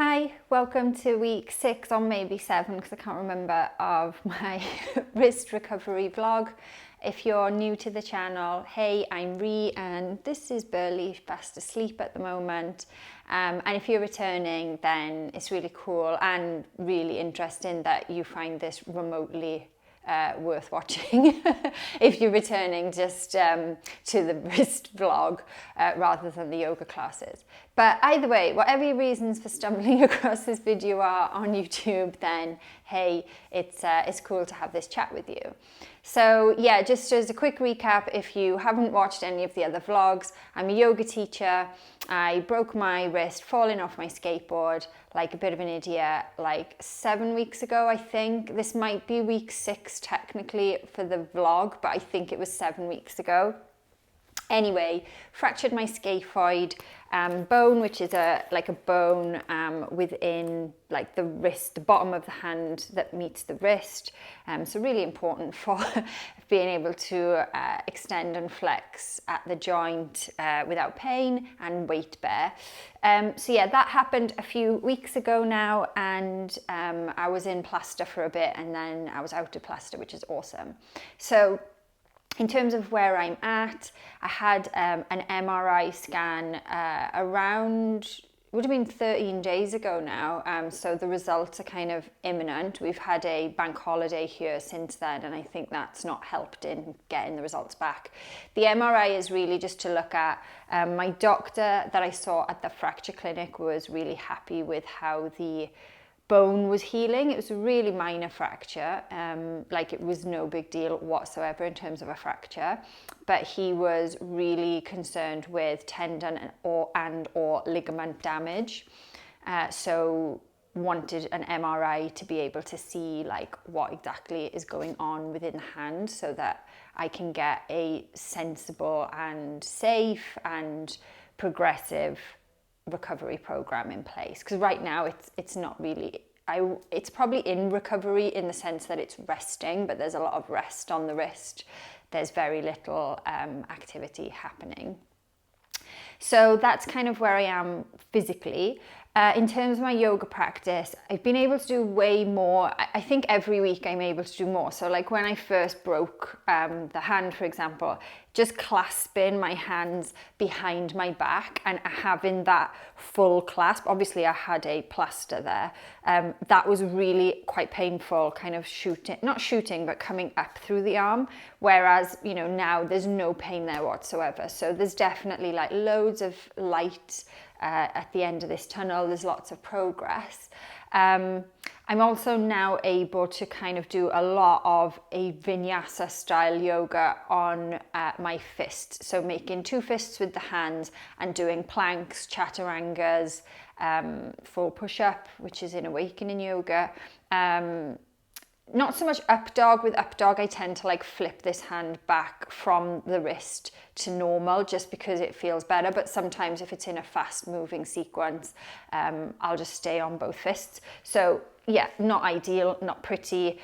Hi, welcome to week 6 or maybe 7 because I can't remember of my wrist recovery vlog. If you're new to the channel, hey, I'm Ree and this is Burley, fast asleep at the moment. And if you're returning, then it's really cool and really interesting that you find this remotely worth watching if you're returning just to the wrist vlog rather than the yoga classes. But either way, whatever your reasons for stumbling across this video are on YouTube, then hey, it's cool to have this chat with you. So yeah, just as a quick recap, if you haven't watched any of the other vlogs, I'm a yoga teacher. I broke my wrist falling off my skateboard like a bit of an idiot like 7 weeks ago, I think. This might be week 6 technically for the vlog, but I think it was 7 weeks ago. Anyway, fractured my scaphoid bone, which is a bone within like the wrist, the bottom of the hand that meets the wrist. So really important for being able to extend and flex at the joint without pain and weight bear. So yeah, that happened a few weeks ago now, and I was in plaster for a bit and then I was out of plaster, which is awesome. So in terms of where I'm at, I had an MRI scan around, would have been 13 days ago now, so the results are kind of imminent. We've had a bank holiday here since then, and I think that's not helped in getting the results back. The MRI is really just to look at, my doctor that I saw at the fracture clinic was really happy with how the bone was healing. It was a really minor fracture, like it was no big deal whatsoever in terms of a fracture, but he was really concerned with tendon or ligament damage, so wanted an MRI to be able to see like what exactly is going on within the hand so that I can get a sensible and safe and progressive recovery program in place, because right now it's not really, it's probably in recovery in the sense that it's resting, but there's a lot of rest on the wrist. There's very little activity happening. So that's kind of where I am physically. In terms of my yoga practice, I've been able to do way more. I think every week I'm able to do more. So like when I first broke the hand, for example, just clasping my hands behind my back and having that full clasp. Obviously I had a plaster there. That was really quite painful, kind of not shooting, but coming up through the arm. Whereas, you know, now there's no pain there whatsoever. So there's definitely like loads of light at the end of this tunnel. There's lots of progress. I'm also now able to kind of do a lot of a vinyasa style yoga on my fists. So making 2 fists with the hands and doing planks, chaturangas, full push-up, which is in awakening yoga. Not so much up dog. With up dog, I tend to like flip this hand back from the wrist to normal just because it feels better. But sometimes if it's in a fast moving sequence, I'll just stay on both fists. So yeah, not ideal, not pretty,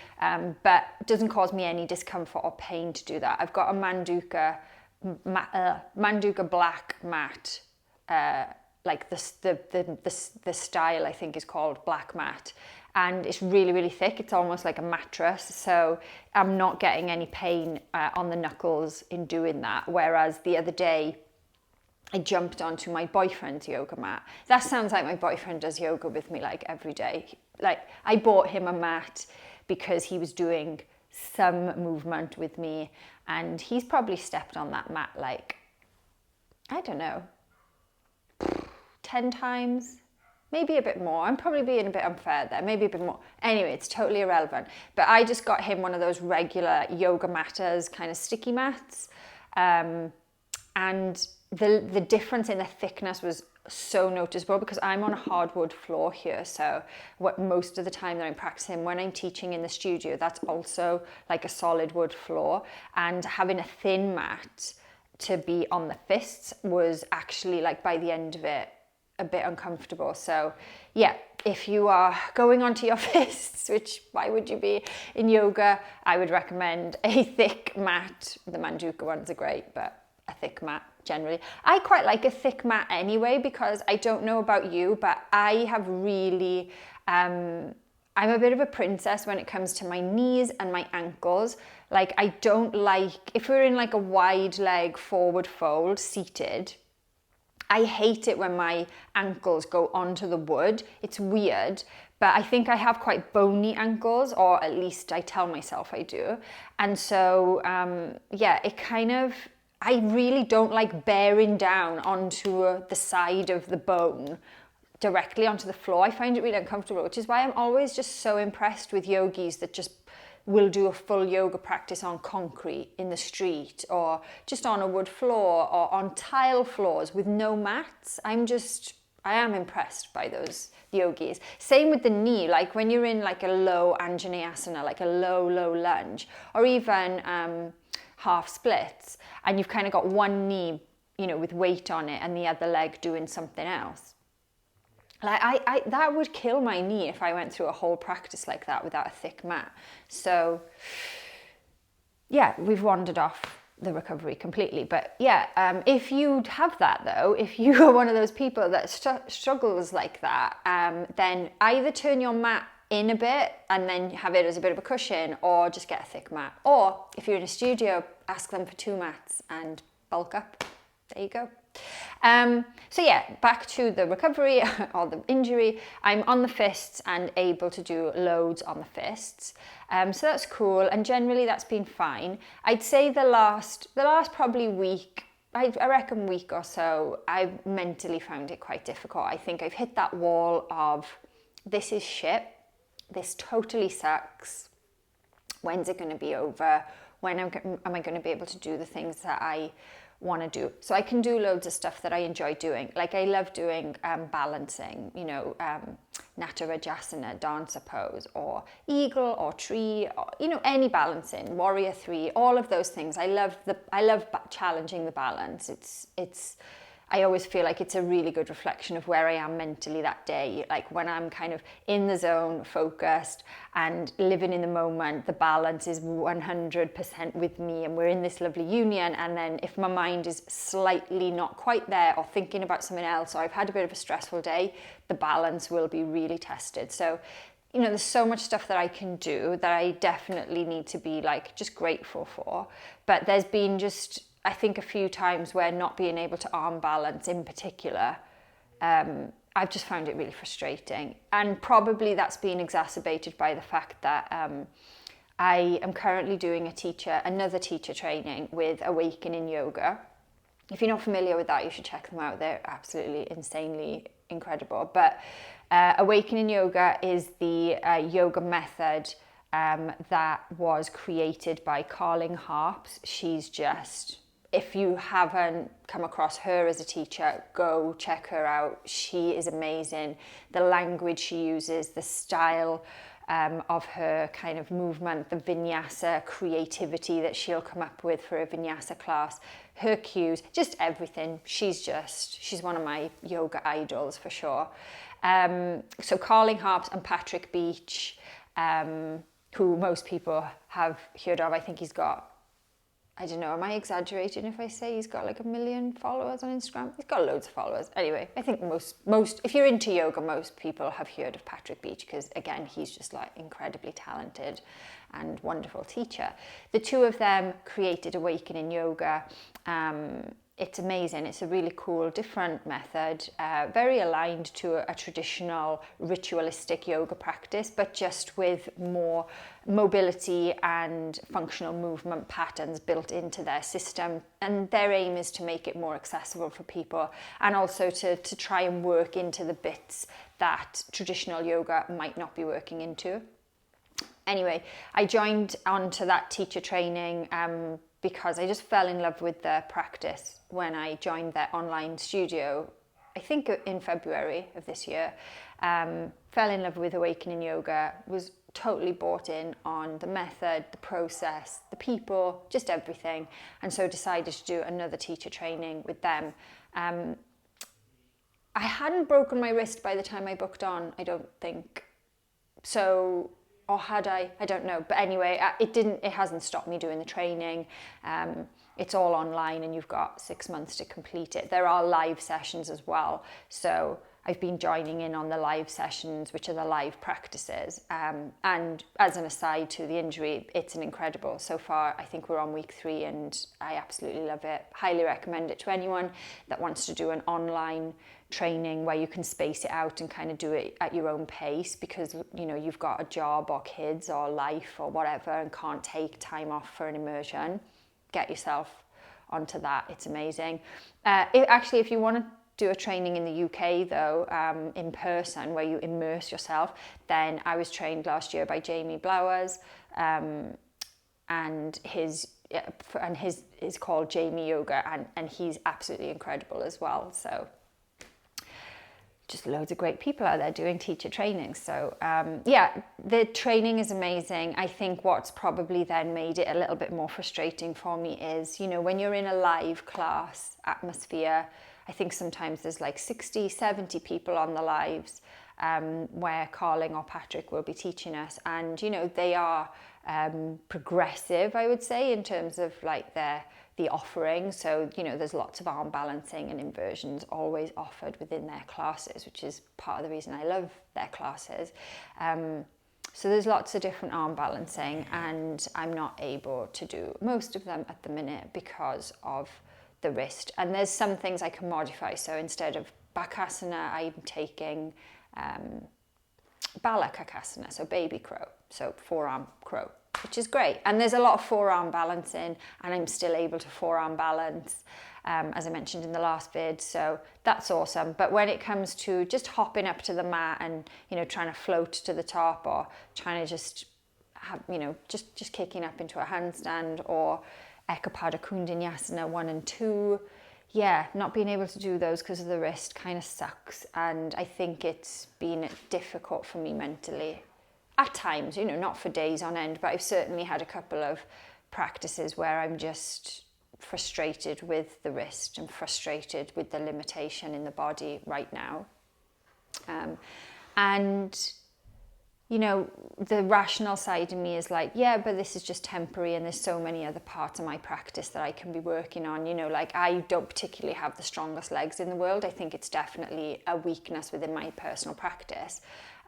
but doesn't cause me any discomfort or pain to do that. I've got a Manduka black mat, like the style I think is called black mat. And it's really, really thick. It's almost like a mattress. So I'm not getting any pain on the knuckles in doing that. Whereas the other day, I jumped onto my boyfriend's yoga mat. That sounds like my boyfriend does yoga with me like every day. Like I bought him a mat because he was doing some movement with me. And he's probably stepped on that mat like, I don't know, 10 times. Maybe a bit more. I'm probably being a bit unfair there. Maybe a bit more. Anyway, it's totally irrelevant. But I just got him one of those regular yoga matters, kind of sticky mats. And the difference in the thickness was so noticeable because I'm on a hardwood floor here. So what most of the time that I'm practicing, when I'm teaching in the studio, that's also like a solid wood floor. And having a thin mat to be on the fists was actually like by the end of it, a bit uncomfortable. So yeah, if you are going onto your fists, which why would you be in yoga, I would recommend a thick mat. The Manduka ones are great, but a thick mat generally. I quite like a thick mat anyway, because I don't know about you, but I have really, I'm a bit of a princess when it comes to my knees and my ankles. Like, I don't like, if we're in like a wide leg forward fold seated, I hate it when my ankles go onto the wood. It's weird, but I think I have quite bony ankles, or at least I tell myself I do. And so, yeah, it kind of, I really don't like bearing down onto the side of the bone directly onto the floor. I find it really uncomfortable, which is why I'm always just so impressed with yogis that just will do a full yoga practice on concrete in the street, or just on a wood floor, or on tile floors with no mats. I am impressed by those yogis. Same with the knee, like when you're in like a low Anjaneyasana, like a low lunge, or even half splits, and you've kind of got one knee, you know, with weight on it and the other leg doing something else. Like I that would kill my knee if I went through a whole practice like that without a thick mat. So yeah, we've wandered off the recovery completely. But yeah, if you have that though, if you are one of those people that struggles like that, then either turn your mat in a bit and then have it as a bit of a cushion, or just get a thick mat. Or if you're in a studio, ask them for 2 mats and bulk up. There you go. So yeah, back to the recovery or the injury. I'm on the fists and able to do loads on the fists. So that's cool, and generally that's been fine. I'd say the last probably week, I reckon week or so, I've mentally found it quite difficult. I think I've hit that wall of, this is shit, this totally sucks, when's it going to be over, when am I going to be able to do the things that I want to do. So I can do loads of stuff that I enjoy doing. Like I love doing balancing, you know, Natarajasana, dancer pose, or eagle or tree, or, you know, any balancing, warrior 3, all of those things. I love challenging the balance. It's I always feel like it's a really good reflection of where I am mentally that day. Like when I'm kind of in the zone, focused and living in the moment, the balance is 100% with me and we're in this lovely union. And then if my mind is slightly not quite there, or thinking about something else, or I've had a bit of a stressful day, the balance will be really tested. So, you know, there's so much stuff that I can do that I definitely need to be like just grateful for. But there's been just, I think, a few times where not being able to arm balance in particular, I've just found it really frustrating. And probably that's been exacerbated by the fact that I am currently doing another teacher training with Awakening Yoga. If you're not familiar with that, you should check them out. They're absolutely insanely incredible. But Awakening Yoga is the yoga method that was created by Carling Harps. She's just, if you haven't come across her as a teacher, go check her out. She is amazing. The language she uses, the style of her kind of movement, the vinyasa creativity that she'll come up with for a vinyasa class, her cues, just everything. She's one of my yoga idols for sure. So Carling Harps and Patrick Beach, who most people have heard of. I think he's got, I don't know, am I exaggerating if I say he's got like 1 million followers on Instagram? He's got loads of followers. Anyway, I think most, if you're into yoga, most people have heard of Patrick Beach, because again, he's just like incredibly talented and wonderful teacher. The two of them created Awakening Yoga. It's amazing. It's a really cool, different method, very aligned to a traditional ritualistic yoga practice, but just with more mobility and functional movement patterns built into their system. And their aim is to make it more accessible for people, and also to try and work into the bits that traditional yoga might not be working into. Anyway, I joined onto that teacher training because I just fell in love with their practice when I joined their online studio, I think in February of this year. Fell in love with Awakening Yoga, was totally bought in on the method, the process, the people, just everything. And so decided to do another teacher training with them. I hadn't broken my wrist by the time I booked on, I don't think. So or had I don't know. But anyway, it hasn't stopped me doing the training. It's all online and you've got 6 months to complete it. There are live sessions as well. So I've been joining in on the live sessions, which are the live practices. And as an aside to the injury, it's an incredible. So far, I think we're on week 3 and I absolutely love it. Highly recommend it to anyone that wants to do an online training where you can space it out and kind of do it at your own pace, because you've got a job or kids or life or whatever and can't take time off for an immersion. Get yourself onto that. It's amazing. If you want to do a training in the UK though, in person, where you immerse yourself, then I was trained last year by Jamie Blowers, and his is called Jamie Yoga, and he's absolutely incredible as well. So just loads of great people out there doing teacher training. So the training is amazing. I think what's probably then made it a little bit more frustrating for me is, when you're in a live class atmosphere, I think sometimes there's like 60, 70 people on the lives, where Carling or Patrick will be teaching us. And, they are progressive, I would say, in terms of like the offering. So, there's lots of arm balancing and inversions always offered within their classes, which is part of the reason I love their classes. So there's lots of different arm balancing, and I'm not able to do most of them at the minute because of the wrist. And there's some things I can modify. So instead of Bakasana, I'm taking Balakakasana, so baby crow, so forearm crow, which is great. And there's a lot of forearm balancing, and I'm still able to forearm balance, as I mentioned in the last vid. So that's awesome. But when it comes to just hopping up to the mat and, trying to float to the top, or trying to just have, just kicking up into a handstand, or Ekapada Kundanyasana 1 and 2, not being able to do those because of the wrist kind of sucks. And I think it's been difficult for me mentally at times, not for days on end, but I've certainly had a couple of practices where I'm just frustrated with the wrist and frustrated with the limitation in the body right now. And the rational side of me is like, but this is just temporary, and there's so many other parts of my practice that I can be working on. Like I don't particularly have the strongest legs in the world. I think it's definitely a weakness within my personal practice.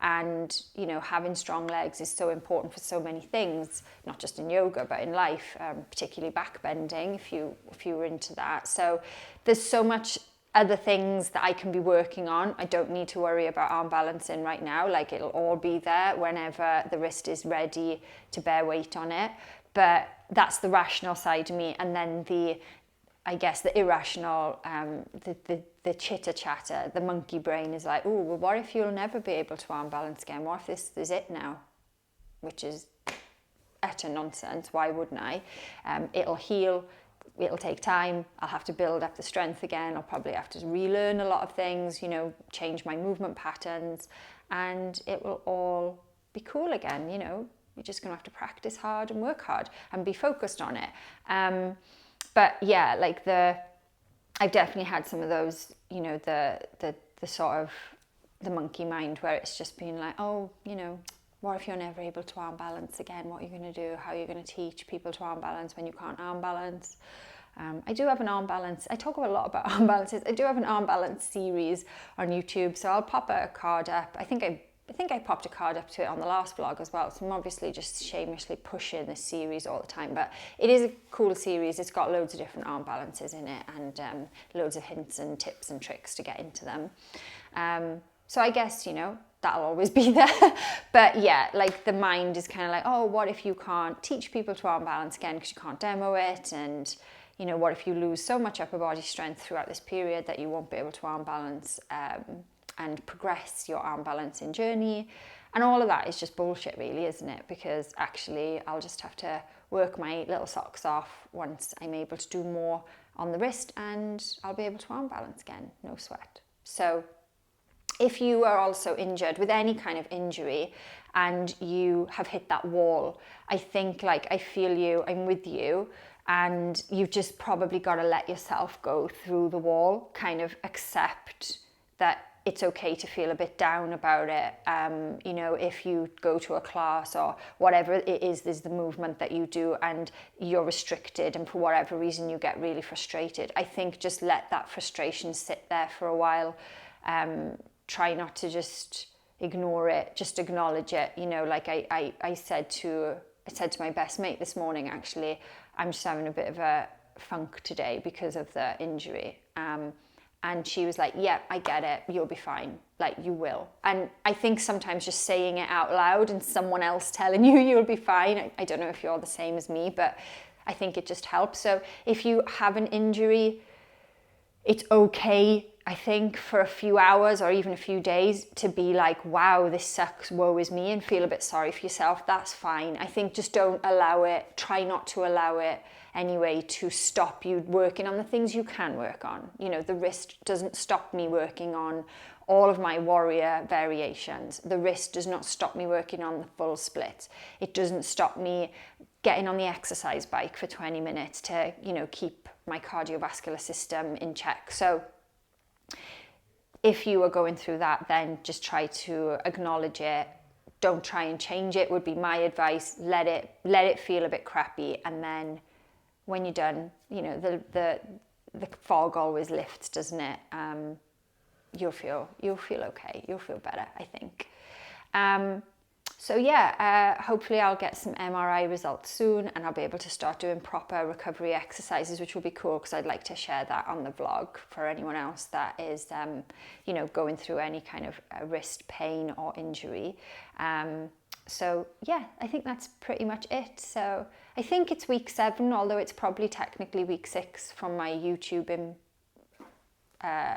And, having strong legs is so important for so many things, not just in yoga, but in life, particularly back bending, if you were into that. So there's so much other things that I can be working on. I don't need to worry about arm balancing right now. Like, it'll all be there whenever the wrist is ready to bear weight on it. But that's the rational side of me. And then the irrational, the chitter chatter, the monkey brain is like, oh, well, what if you'll never be able to arm balance again? What if this is it now? Which is utter nonsense. Why wouldn't I? It'll heal. It'll take time. I'll have to build up the strength again. I'll probably have to relearn a lot of things, change my movement patterns, and it will all be cool again. You're just going to have to practice hard and work hard and be focused on it. But I've definitely had some of those, the sort of the monkey mind where it's just been like, oh, what if you're never able to arm balance again? What are you going to do? How are you going to teach people to arm balance when you can't arm balance? I do have an arm balance. I talk a lot about arm balances. I do have an arm balance series on YouTube, so I'll pop a card up. I think I popped a card up to it on the last vlog as well. So I'm obviously just shamelessly pushing this series all the time, but it is a cool series. It's got loads of different arm balances in it, and loads of hints and tips and tricks to get into them. So I guess, that'll always be there. But the mind is kind of like, oh, what if you can't teach people to arm balance again because you can't demo it? And, what if you lose so much upper body strength throughout this period that you won't be able to arm balance and progress your arm balancing journey? And all of that is just bullshit, really, isn't it? Because actually I'll just have to work my little socks off once I'm able to do more on the wrist, and I'll be able to arm balance again, no sweat. So if you are also injured with any kind of injury and you have hit that wall, I think, I feel you, I'm with you, and you've just probably got to let yourself go through the wall, kind of accept that it's okay to feel a bit down about it. You know, if you go to a class or whatever it is, there's the movement that you do and you're restricted and for whatever reason you get really frustrated. I think just let that frustration sit there for a while. Try not to just ignore it, just acknowledge it. You know, like I said to my best mate this morning, actually, I'm just having a bit of a funk today because of the injury. And she was like, yeah, I get it. You'll be fine. Like, you will. And I think sometimes just saying it out loud and someone else telling you you'll be fine. I don't know if you're the same as me, but I think it just helps. So if you have an injury, it's okay, I think, for a few hours or even a few days to be like, wow, this sucks, woe is me, and feel a bit sorry for yourself. That's fine. I think just don't allow it, try not to allow it anyway to stop you working on the things you can work on. You know, the wrist doesn't stop me working on all of my warrior variations. The wrist does not stop me working on the full split. It doesn't stop me getting on the exercise bike for 20 minutes to, you know, keep my cardiovascular system in check. So if you are going through that, then just try to acknowledge it. Don't try and change it, would be my advice. Let it feel a bit crappy, and then when you're done, you know, the fog always lifts, doesn't it? You'll feel okay. You'll feel better, I think. So yeah, hopefully I'll get some MRI results soon and I'll be able to start doing proper recovery exercises, which will be cool because I'd like to share that on the vlog for anyone else that is, you know, going through any kind of wrist pain or injury. So yeah, I think that's pretty much it. So I think it's week 7, although it's probably technically week 6 from my YouTubing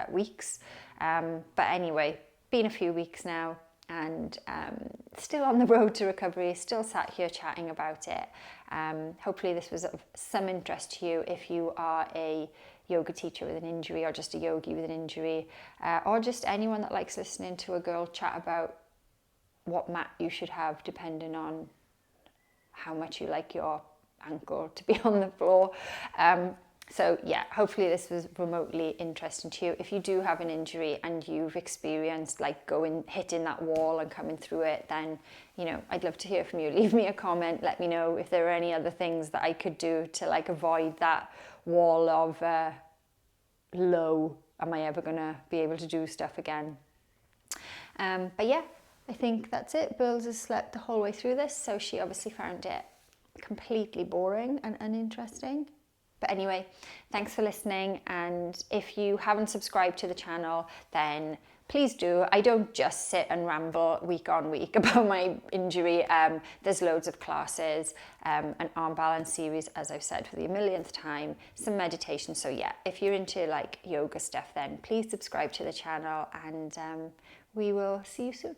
weeks. But anyway, been a few weeks now. And still on the road to recovery, still sat here chatting about it. Hopefully this was of some interest to you if you are a yoga teacher with an injury, or just a yogi with an injury, or just anyone that likes listening to a girl chat about what mat you should have depending on how much you like your ankle to be on the floor. So yeah, hopefully this was remotely interesting to you. If you do have an injury and you've experienced like hitting that wall and coming through it, then, you know, I'd love to hear from you. Leave me a comment. Let me know if there are any other things that I could do to like avoid that wall of low, am I ever gonna be able to do stuff again? But yeah, I think that's it. Bills has slept the whole way through this, so she obviously found it completely boring and uninteresting. But anyway, thanks for listening, and if you haven't subscribed to the channel, then please do. I don't just sit and ramble week on week about my injury. There's loads of classes, an arm balance series, as I've said for the millionth time, some meditation. So yeah, if you're into like yoga stuff, then please subscribe to the channel, and we will see you soon.